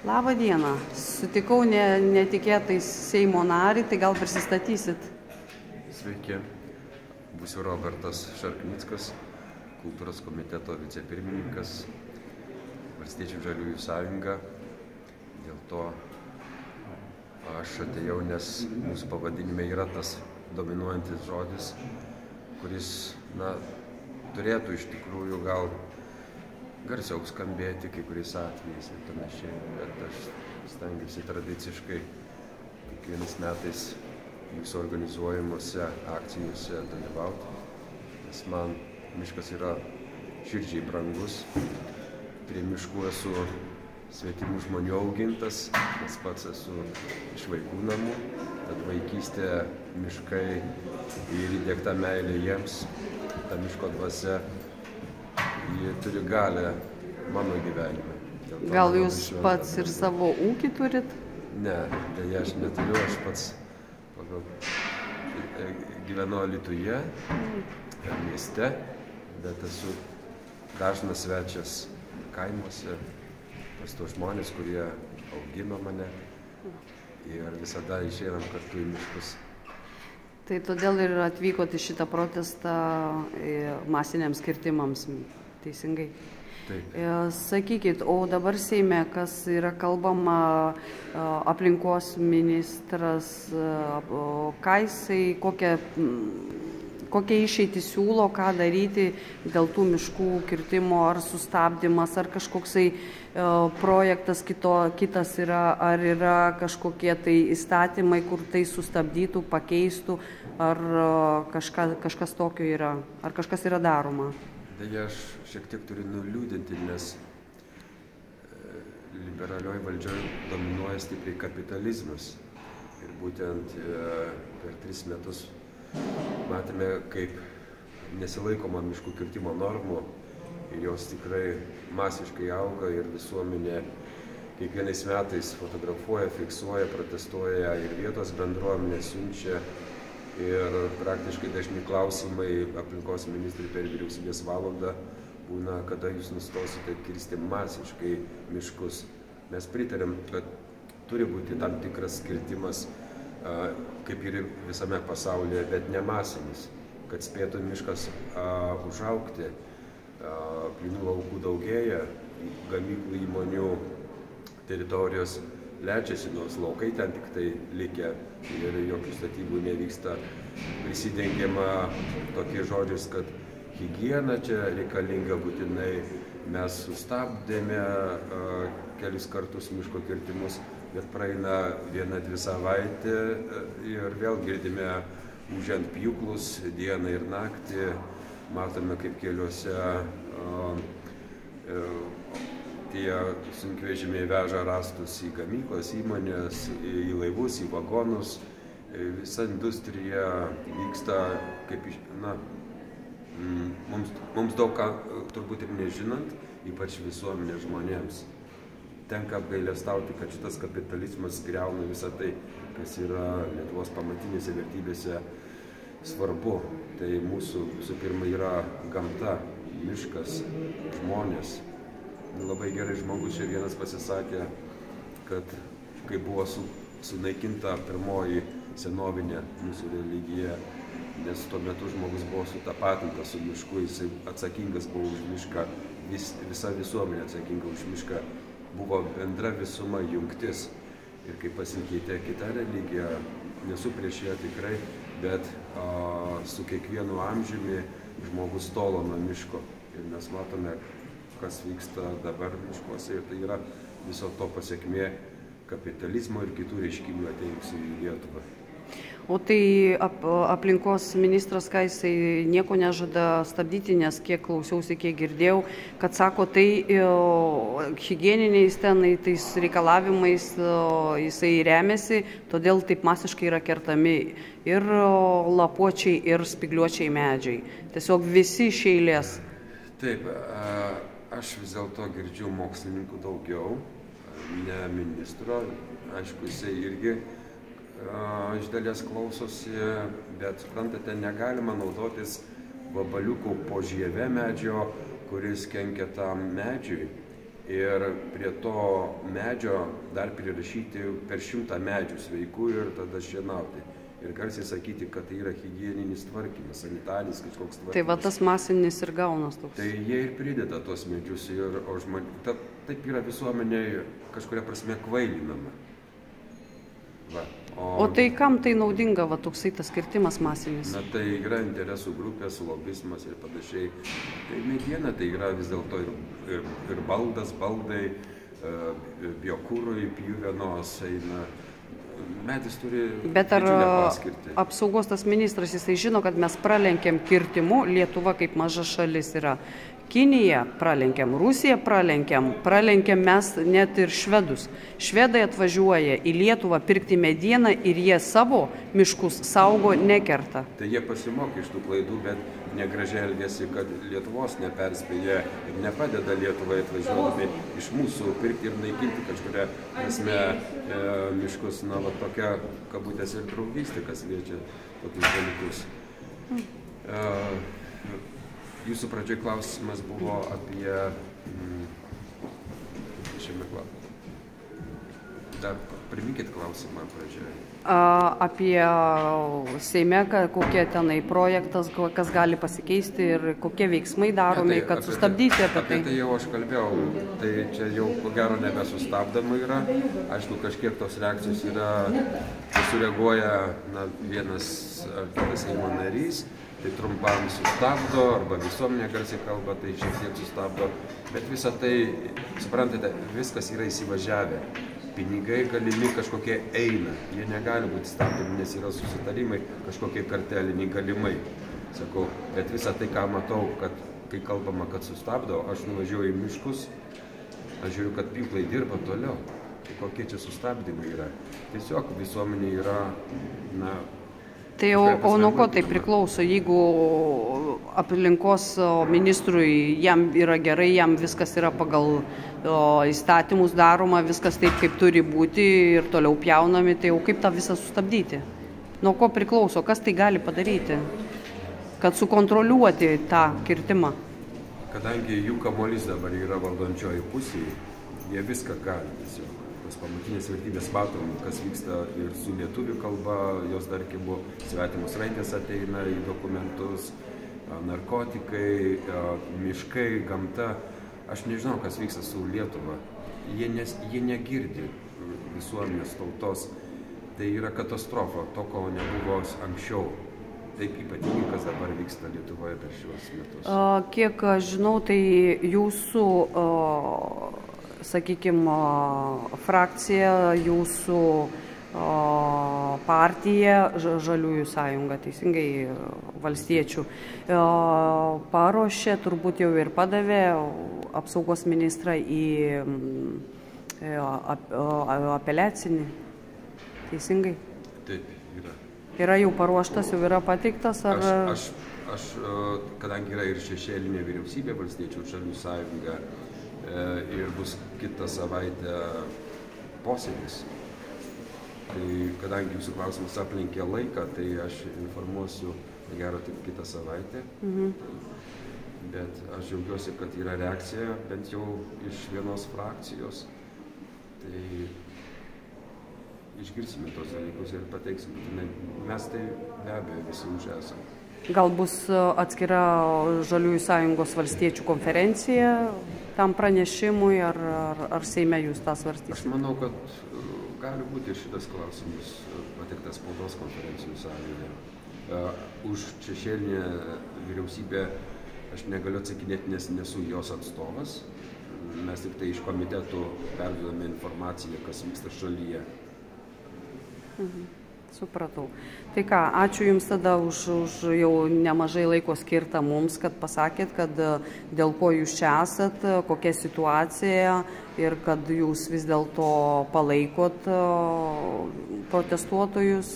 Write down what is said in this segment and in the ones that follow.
Labą dieną. Sutikau netikėtai Seimo narį, tai gal prisistatysit? Sveiki, būsiu Robertas Šarknickas, kultūros komiteto vicepirmininkas, Valstiečių žaliųjų sąjunga. Dėl to aš atėjau, nes mūsų pavadinime yra tas dominuojantis žodis, kuris, turėtų iš tikrųjų gal garsiau skambėti kai kuriais atvejais ir panašiai, bet aš stengiuosi tradiciškai kiekvienais metais jūsų organizuojamuose akcijose dalyvauti, nes man miškas yra širdžiai brangus. Prie miškų esu svetimų žmonių augintas, nes pats esu iš vaikų namų, tad vaikystė, miškai ir įdiegta meilė jiems, ta miško dvasia, jie turi galę mano gyvenime. Gal jūs pats ir savo ūkį turit? Ne, deja aš neturiu, aš pats gyvenu Alytuje, mieste, bet esu dažnas svečias kaimuose, pas tos žmonės, kurie augino mane ir visada išeinam kartu į miškus. Tai todėl ir atvykot į šitą protestą masiniams kirtimams, teisingai? Taip. Sakykit, o dabar Seime, kas yra kalbama, aplinkos ministras, ką jisai, kokią išeitį siūlo, ką daryti dėl tų miškų kirtimo, ar sustabdymas, ar kažkoksai projektas kitas yra, ar yra kažkokie tai įstatymai, kur tai sustabdytų, pakeistų, ar kažkas tokio yra, ar kažkas yra daroma? Deja, aš šiek tiek turiu nuliūdinti, nes liberalioje valdžioje dominuoja stipriai kapitalizmas. Ir būtent per 3 metus matėme, kaip nesilaikoma miškų kirtimo normų ir jos tikrai masiškai auga ir visuomenė kiekvienais metais fotografuoja, fiksuoja, protestuoja ir vietos bendruomenė siunčia. Ir praktiškai dažni klausimai aplinkos ministrui per vyriausybės valandą būna, kada jūs nustosite kirsti masiškai miškus. Mes pritarėm, kad turi būti tam tikras kirtimas, kaip ir visame pasaulyje, bet ne masinis, kad spėtų miškas užaugti. Plynų laukų daugėja, gamyklų įmonių teritorijos lečiasi, nors laukai ten tik tai likę ir jokių statybų nevyksta. Prisidengiama tokie žodžiais, kad higiena čia reikalinga būtinai. Mes sustabdėme kelis kartus miško kirtimus, bet praeina 1-2 savaitė ir vėl girdime ūžiant pjūklus dieną ir naktį. Matome, kaip keliuose tie sunkvežimiai veža rąstus į gamyklas, įmonės, į laivus, į vagonus. Visa industrija vyksta, kaip mums daug ką turbūt ir nežinant, ypač visuomenės žmonėms. Tenka apgailestauti, kad šitas kapitalizmas griauna visą tai, kas yra Lietuvos pamatinėse vertybėse svarbu. Tai mūsų visų pirma yra gamta, miškas, žmonės. Labai gerai žmogus čia vienas pasisakė, kad kai buvo sunaikinta pirmoji senovinė mūsų religija, nes tuo metu žmogus buvo sutapatintas su mišku, jisai atsakingas buvo už mišką, visa visuomenė atsakinga už mišką, buvo bendra visuma, jungtis. Ir kai pasikeitė kita religija, nesu prieš ją tikrai, bet su kiekvienu amžiumi žmogus tolo nuo miško. Ir mes matome, kas vyksta dabar miškuose, ir tai yra viso to pasekmė kapitalizmo ir kitų reiškinių atėjusių į Lietuvą. O tai aplinkos ministras, ką jisai nieko nežada stabdyti, nes kiek klausiausi, kiek girdėjau, kad sako, tai higieniniais tais reikalavimais jisai remiasi, todėl taip masiškai yra kertami ir lapuočiai, ir spygliuočiai medžiai. Tiesiog visi iš eilės. Taip, aš vis dėlto girdžiu mokslininkų daugiau, ne ministro. Aišku, jisai irgi iš dalies klausosi, bet suprantate, negalima naudotis vabaliukų po žieve medžio, kuris kenkia tam medžiui. ir prie to medžio dar prirašyti per 100 medžių sveikų ir tada šienauti. Ir garsiai sakyti, kad tai yra higieninis tvarkymas, sanitarinis kažkoks tvarkymas. Tai va tas masinis ir gaunas toks. Tai jie ir prideda tos medžius, taip yra visuomenė kažkuria prasme kvailinama. Va. O tai kam tai naudinga, va toksai tas kirtimas masinis? Na tai yra interesų grupės, lobizmas ir panašiai. Tai mediena tai yra vis dėlto ir baldai, biokūrui, pjuvenos eina. Medis turi didžiulę paskirtį. Apsaugos tas ministras, jisai žino, kad mes pralenkėm kirtimu, Lietuva kaip maža šalis yra. Kiniją pralenkėm, Rusiją pralenkėm mes net ir švedus. Švedai atvažiuoja į Lietuvą pirkti medieną ir jie savo miškus saugo, nekerta. Tai jie pasimokė iš tų klaidų, bet negražiai elgėsi, kad Lietuvos neperspėja ir nepadeda Lietuvai atvažiuodami iš mūsų pirkti ir naikinti kažkuria prasme miškus. Na, va tokia kabutės ir draugystė, kas liečia tokius dalykus. Jūsų pradžioj klausimas buvo apie... Dar priminkit klausimą pradžioje. Apie Seime, kokie tenai projektas, kas gali pasikeisti ir kokie veiksmai daromi, kad sustabdyti apie tai. Apie tai jau aš kalbėjau, tai čia jau ko gero nebesustabdama yra. Aišku, kažkiek tos reakcijos yra, kai sureaguoja vienas ar kitas Seimo narys, tai trumpam sustabdo, arba visuomenė garsiai kalba, tai šiek tiek sustabdo. Bet visą tai, suprantate, viskas yra įsivažiavę. Pinigai galimi kažkokie eina, jie negali būti stabdomi, nes yra susitarimai kažkokie karteliniai galimai. Sakau, bet visą tai, ką matau, kad kai kalbama, kad sustabdo, aš nuvažiuoju į miškus, aš žiūriu, kad pjūklai dirba toliau. Tai kokie čia sustabdymai yra. Tiesiog visuomenė yra, Tai o nuo ko tai priklauso? Jeigu aplinkos ministrui jam yra gerai, jam viskas yra pagal įstatymus daroma, viskas taip, kaip turi būti ir toliau pjaunami, tai jau kaip tą visą sustabdyti? Nuo ko priklauso? Kas tai gali padaryti, kad sukontroliuoti tą kirtimą? Kadangi jų kamuolys dabar yra valdančioji pusėje, jie viską gali tiesiog. Pamatinės vertybės matom, kas vyksta ir su lietuvių kalba, jos tarkim svetimos raidės ateina į dokumentus, narkotikai, miškai, gamta. Aš nežinau, kas vyksta su Lietuva. Jie negirdi visuomenės tautos. Tai yra katastrofa, to, ko nebuvo anksčiau. Taip ypatingai, kas dabar vyksta Lietuvoje per šiuos metus. Kiek aš žinau, tai jūsų sakykime, frakcija, jūsų partija, Žaliųjų sąjunga, teisingai, valstiečių, paruošė, turbūt jau ir padavė apsaugos ministrą į apeliacinį, teisingai? Taip, yra. Yra jau paruoštas, jau yra pateiktas? Aš kadangi yra ir šešėlinė vyriausybė, valstiečių Žaliųjų sąjunga, ir bus kitą savaitę posėdis. Tai kadangi jūsų klausimas aplinkė laiką, tai aš informuosiu, gero, tik kitą savaitę. Bet aš džiaugiuosi, kad yra reakcija, bent jau iš vienos frakcijos. Tai išgirsime tos dalykus ir pateiksime. Mes tai be abejo visi už esame. Gal bus atskira Žaliųjų sąjungos valstiečių konferencija tam pranešimui, ar Seime jūs tą svarstysite? Aš manau, kad gali būti ir šitas klausimas pateiktas spaudos konferencijų salėje. Už šešėlinę vyriausybę aš negaliu atsakinėti, nes nesu jos atstovas. Mes tik tai iš komitetų perduodame informaciją, kas vyksta šalyje. Supratau. Tai ką, ačiū Jums tada už jau nemažai laiko skirtą mums, kad pasakėt, kad dėl ko Jūs čia esat, kokia situacija ir kad Jūs vis dėlto palaikot protestuotojus,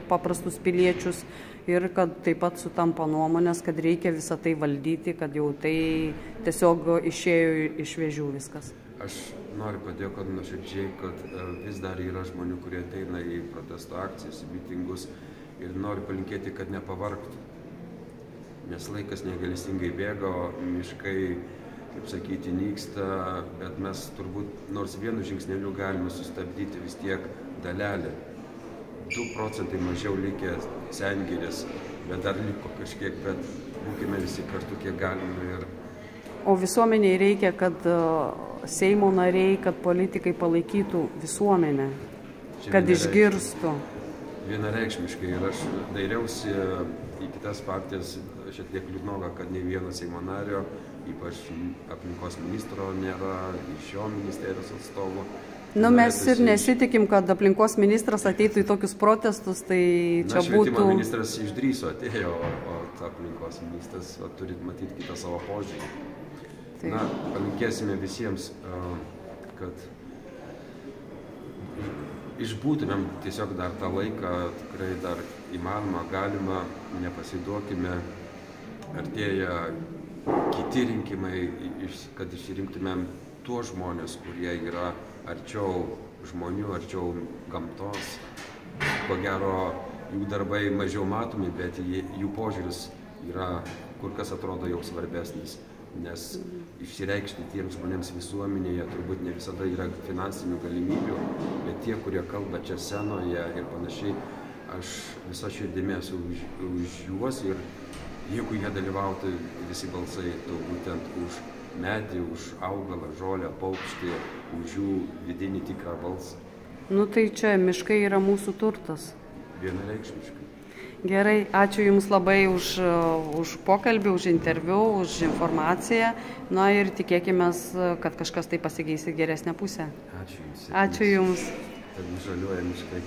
paprastus piliečius ir kad taip pat sutampa nuomonės, kad reikia visą tai valdyti, kad jau tai tiesiog išėjo iš vėžių viskas. Aš noriu padėkoti nuoširdžiai, kad vis dar yra žmonių, kurie ateina į protesto akcijas, į mitingus ir noriu palinkėti, kad nepavargtų. Nes laikas negailestingai bėga, miškai kaip sakyti, nyksta, bet mes turbūt nors vienu žingsneliu galime sustabdyti vis tiek dalelę. 2 procentai mažiau likę Sengirės, bet dar liko kažkiek, bet būkime visi kartu, kiek galime. O visuomeniai reikia, kad Seimo nariai, kad politikai palaikytų visuomenę, kad išgirstų. Vienareikšmiškai. Ir aš dairiausi į kitas partijas, šiek tiek liūdnoga, kad nei vieno Seimo nario, ypač aplinkos ministro nėra, iš jo ministerijos atstovų. Mes ir nesitikim, kad aplinkos ministras ateitų į tokius protestus, tai čia būtų... Švietimo ministras išdryso atėjo, o aplinkos ministras turi matyti kitą savo požiūrį. Palinkėsime visiems, kad išbūtumėm tiesiog dar tą laiką, tikrai dar įmanoma, galima, nepasiduokime, artėja kiti rinkimai, kad išrinktumėm tuos žmonės, kurie yra arčiau žmonių, arčiau gamtos. Ko gero, jų darbai mažiau matomi, bet jų požiūris yra kur kas atrodo jau svarbesnis, nes išsireikšti tiems žmonėms visuomenėje turbūt ne visada yra finansinių galimybių, bet tie, kurie kalba čia scenoje ir panašiai, aš visą širdimi esu už juos ir jeigu jie dalyvautų visi balsai, tai būtent už medį, už augalą, žolę, paukštį, už jų vidinį tikrą balsą. Tai čia miškai yra mūsų turtas. Vienareikšmiškai. Gerai, ačiū Jums labai už pokalbį, už interviu, už informaciją. Ir tikėkime, kad kažkas tai pasikeis į geresnę pusę. Ačiū Jums. Ačiū Jums. Kad žaliuoja miškai.